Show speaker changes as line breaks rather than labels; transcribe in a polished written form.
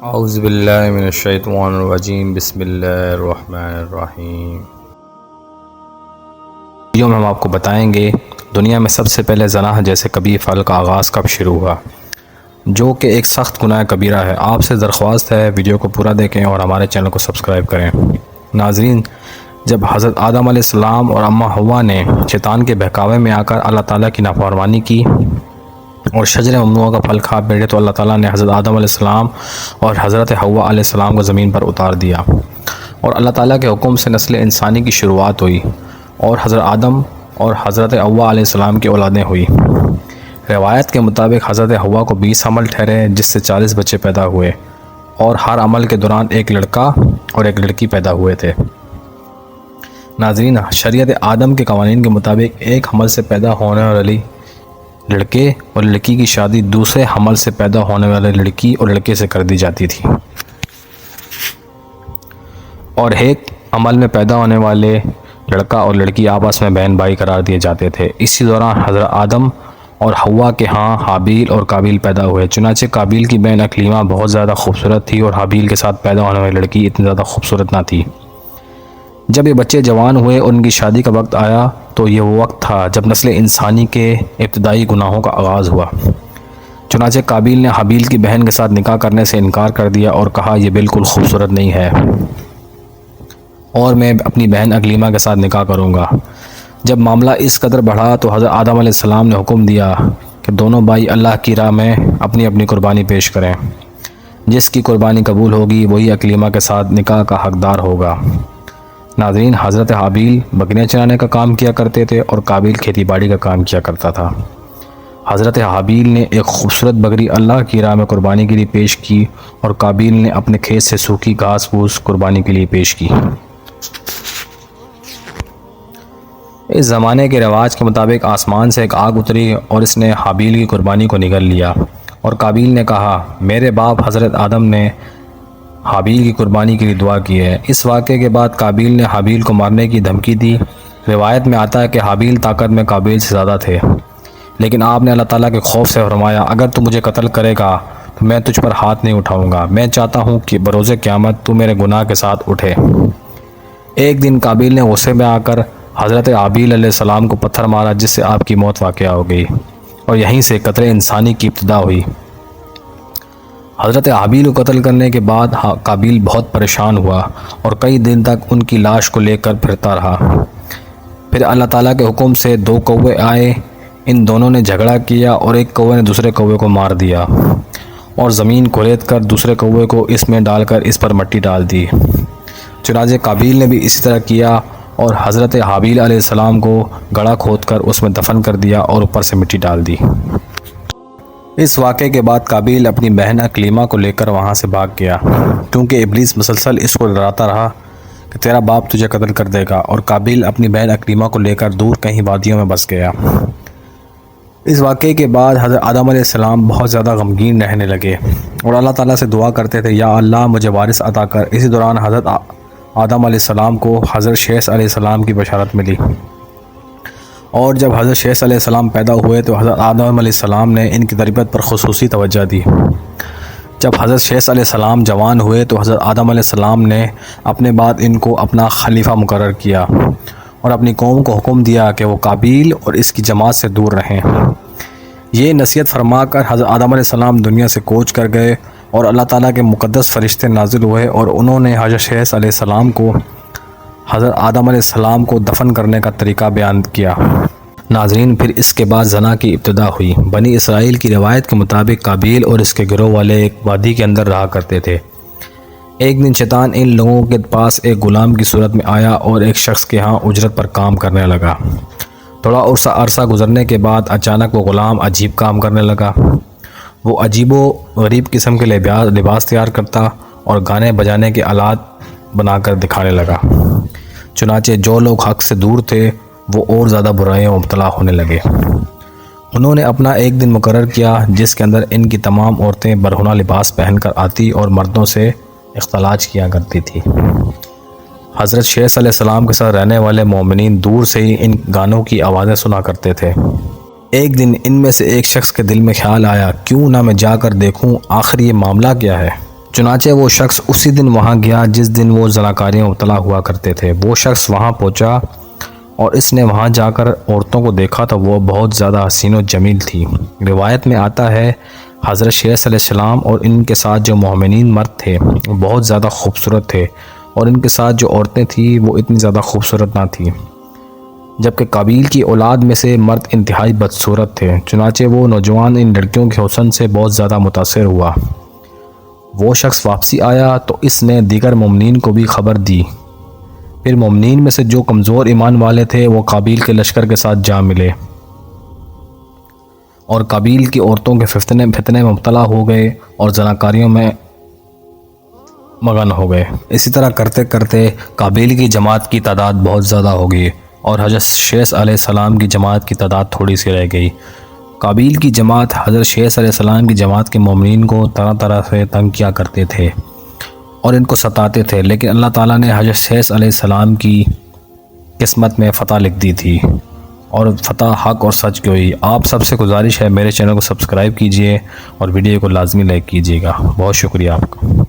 اعوذ باللہ من الشیطان الرجیم بسم اللہ الرحمن الرحیم۔ ویڈیو میں ہم آپ کو بتائیں گے دنیا میں سب سے پہلے زنا جیسے کبیر فعل کا آغاز کب شروع ہوا، جو کہ ایک سخت گناہ کبیرہ ہے۔ آپ سے درخواست ہے ویڈیو کو پورا دیکھیں اور ہمارے چینل کو سبسکرائب کریں۔ ناظرین، جب حضرت آدم علیہ السلام اور اماں حوا نے شیطان کے بہکاوے میں آ کر اللہ تعالیٰ کی نافرمانی کی اور شجر ممنوعہ کا پھل کھا بیٹھے تو اللہ تعالیٰ نے حضرت آدم علیہ السلام اور حضرت حوا علیہ السلام کو زمین پر اتار دیا اور اللہ تعالیٰ کے حکم سے نسل انسانی کی شروعات ہوئی اور حضرت آدم اور حضرت حوا علیہ السلام کی اولادیں ہوئی۔ روایت کے مطابق حضرت حوا کو 20 حمل ٹھہرے جس سے 40 بچے پیدا ہوئے اور ہر عمل کے دوران ایک لڑکا اور ایک لڑکی پیدا ہوئے تھے۔ ناظرین، شریعت آدم کے قوانین کے مطابق ایک حمل سے پیدا ہونے والی لڑکے اور لڑکی کی شادی دوسرے حمل سے پیدا ہونے والے لڑکی اور لڑکے سے کر دی جاتی تھی، اور ایک عمل میں پیدا ہونے والے لڑکا اور لڑکی آپس میں بہن بھائی قرار دیے جاتے تھے۔ اسی دوران حضرت آدم اور حوا کے ہاں حابیل اور قابیل پیدا ہوئے۔ چنانچہ قابیل کی بہن اکلیمہ بہت زیادہ خوبصورت تھی اور حابیل کے ساتھ پیدا ہونے والی لڑکی اتنی زیادہ خوبصورت نہ تھی۔ جب یہ بچے جوان ہوئے اور ان کی شادی کا وقت آیا تو یہ وہ وقت تھا جب نسل انسانی کے ابتدائی گناہوں کا آغاز ہوا۔ چنانچہ قابیل نے حابیل کی بہن کے ساتھ نکاح کرنے سے انکار کر دیا اور کہا یہ بالکل خوبصورت نہیں ہے اور میں اپنی بہن اکلیمہ کے ساتھ نکاح کروں گا۔ جب معاملہ اس قدر بڑھا تو حضرت آدم علیہ السلام نے حکم دیا کہ دونوں بھائی اللہ کی راہ میں اپنی اپنی قربانی پیش کریں۔ جس کی قربانی قبول ہوگی وہی اکلیمہ کے ساتھ نکاح کا حقدار ہوگا۔ ناظرین، حضرت حابیل بکریاں چرانے کا کام کیا کرتے تھے اور قابیل کھیتی باڑی کا کام کیا کرتا تھا۔ حضرت حابیل نے ایک خوبصورت بکری اللہ کی راہ میں قربانی کے لیے پیش کی اور قابیل نے اپنے کھیت سے سوکھی گھاس پھوس قربانی کے لیے پیش کی۔ اس زمانے کے رواج کے مطابق آسمان سے ایک آگ اتری اور اس نے حابیل کی قربانی کو نگل لیا اور قابیل نے کہا میرے باپ حضرت آدم نے حابیل کی قربانی کے لیے دعا کی ہے۔ اس واقعے کے بعد قابیل نے حابیل کو مارنے کی دھمکی دی۔ روایت میں آتا ہے کہ حابیل طاقت میں قابیل سے زیادہ تھے، لیکن آپ نے اللہ تعالیٰ کے خوف سے فرمایا اگر تو مجھے قتل کرے گا تو میں تجھ پر ہاتھ نہیں اٹھاؤں گا، میں چاہتا ہوں کہ بروز قیامت تو میرے گناہ کے ساتھ اٹھے۔ ایک دن قابیل نے غصے میں آ کر حضرت حابیل علیہ السلام کو پتھر مارا جس سے آپ کی موت واقع ہو گئی اور یہیں سے قتل انسانی کی ابتدا ہوئی۔ حضرت حابیل کو قتل کرنے کے بعد قابیل بہت پریشان ہوا اور کئی دن تک ان کی لاش کو لے کر پھرتا رہا۔ پھر اللہ تعالیٰ کے حکم سے 2 کوے آئے، ان دونوں نے جھگڑا کیا اور ایک کوے نے دوسرے کوے کو مار دیا اور زمین کھرید کر دوسرے کوے کو اس میں ڈال کر اس پر مٹی ڈال دی۔ چنانچہ قابیل نے بھی اسی طرح کیا اور حضرت حابیل علیہ السلام کو گڑھا کھود کر اس میں دفن کر دیا اور اوپر سے مٹی ڈال دی۔ اس واقعے کے بعد قابیل اپنی بہن اکلیمہ کو لے کر وہاں سے بھاگ گیا کیونکہ ابلیس مسلسل اس کو ڈراتا رہا کہ تیرا باپ تجھے قتل کر دے گا، اور قابیل اپنی بہن اکلیمہ کو لے کر دور کہیں وادیوں میں بس گیا۔ اس واقعے کے بعد حضرت آدم علیہ السلام بہت زیادہ غمگین رہنے لگے اور اللہ تعالیٰ سے دعا کرتے تھے یا اللہ مجھے وارث عطا کر۔ اسی دوران حضرت آدم علیہ السلام کو حضرت شیث علیہ السلام کی بشارت ملی، اور جب حضرت شیث علیہ السلام پیدا ہوئے تو حضرت آدم علیہ السلام نے ان کی تربیت پر خصوصی توجہ دی۔ جب حضرت شیث علیہ السلام جوان ہوئے تو حضرت آدم علیہ السلام نے اپنے بعد ان کو اپنا خلیفہ مقرر کیا اور اپنی قوم کو حکم دیا کہ وہ قابیل اور اس کی جماعت سے دور رہیں۔ یہ نصیحت فرما کر حضرت آدم علیہ السلام دنیا سے کوچ کر گئے اور اللہ تعالیٰ کے مقدس فرشتے نازل ہوئے اور انہوں نے حضرت شیث علیہ السلام کو حضرت آدم علیہ السلام کو دفن کرنے کا طریقہ بیان کیا۔ ناظرین، پھر اس کے بعد زنا کی ابتدا ہوئی۔ بنی اسرائیل کی روایت کے مطابق قابیل اور اس کے گروہ والے ایک وادی کے اندر رہا کرتے تھے۔ ایک دن شیطان ان لوگوں کے پاس ایک غلام کی صورت میں آیا اور ایک شخص کے ہاں اجرت پر کام کرنے لگا۔ تھوڑا عرصہ گزرنے کے بعد اچانک وہ غلام عجیب کام کرنے لگا۔ وہ عجیب و غریب قسم کے لباس تیار کرتا اور گانے بجانے کے آلات بنا کر دکھانے لگا۔ چنانچہ جو لوگ حق سے دور تھے وہ اور زیادہ برائیوں میں مبتلا ہونے لگے۔ انہوں نے اپنا ایک دن مقرر کیا جس کے اندر ان کی تمام عورتیں برہنہ لباس پہن کر آتی اور مردوں سے اختلاط کیا کرتی تھی۔ حضرت شیث علیہ السلام کے ساتھ رہنے والے مومنین دور سے ہی ان گانوں کی آوازیں سنا کرتے تھے۔ ایک دن ان میں سے ایک شخص کے دل میں خیال آیا کیوں نہ میں جا کر دیکھوں آخر یہ معاملہ کیا ہے۔ چنانچہ وہ شخص اسی دن وہاں گیا جس دن وہ زناکاریوں میں مبتلا ہوا کرتے تھے۔ وہ شخص وہاں پہنچا اور اس نے وہاں جا کر عورتوں کو دیکھا تو وہ بہت زیادہ حسین و جمیل تھی۔ روایت میں آتا ہے حضرت شیس علیہ السلام اور ان کے ساتھ جو مومنین مرد تھے وہ بہت زیادہ خوبصورت تھے، اور ان کے ساتھ جو عورتیں تھیں وہ اتنی زیادہ خوبصورت نہ تھیں، جبکہ قابیل کی اولاد میں سے مرد انتہائی بدصورت تھے۔ چنانچہ وہ نوجوان ان لڑکیوں کے حسن سے بہت زیادہ متاثر ہوا۔ وہ شخص واپسی آیا تو اس نے دیگر مومنین کو بھی خبر دی۔ پھر مومنین میں سے جو کمزور ایمان والے تھے وہ قابیل کے لشکر کے ساتھ جا ملے اور قابیل کی عورتوں کے فتنے میں مبتلا ہو گئے اور زناکاریوں میں مگن ہو گئے۔ اسی طرح کرتے کرتے قابیل کی جماعت کی تعداد بہت زیادہ ہو گئی اور حضرت شیس علیہ السلام کی جماعت کی تعداد تھوڑی سی رہ گئی۔ قابیل کی جماعت حضرت شیس علیہ السلام کی جماعت کے مومنین کو طرح طرح سے تنگ کیا کرتے تھے اور ان کو ستاتے تھے، لیکن اللہ تعالیٰ نے حضرت شیس علیہ السلام کی قسمت میں فتح لکھ دی تھی اور فتح حق اور سچ کی ہوئی۔ آپ سب سے گزارش ہے میرے چینل کو سبسکرائب کیجئے اور ویڈیو کو لازمی لائک کیجئے گا۔ بہت شکریہ آپ کا۔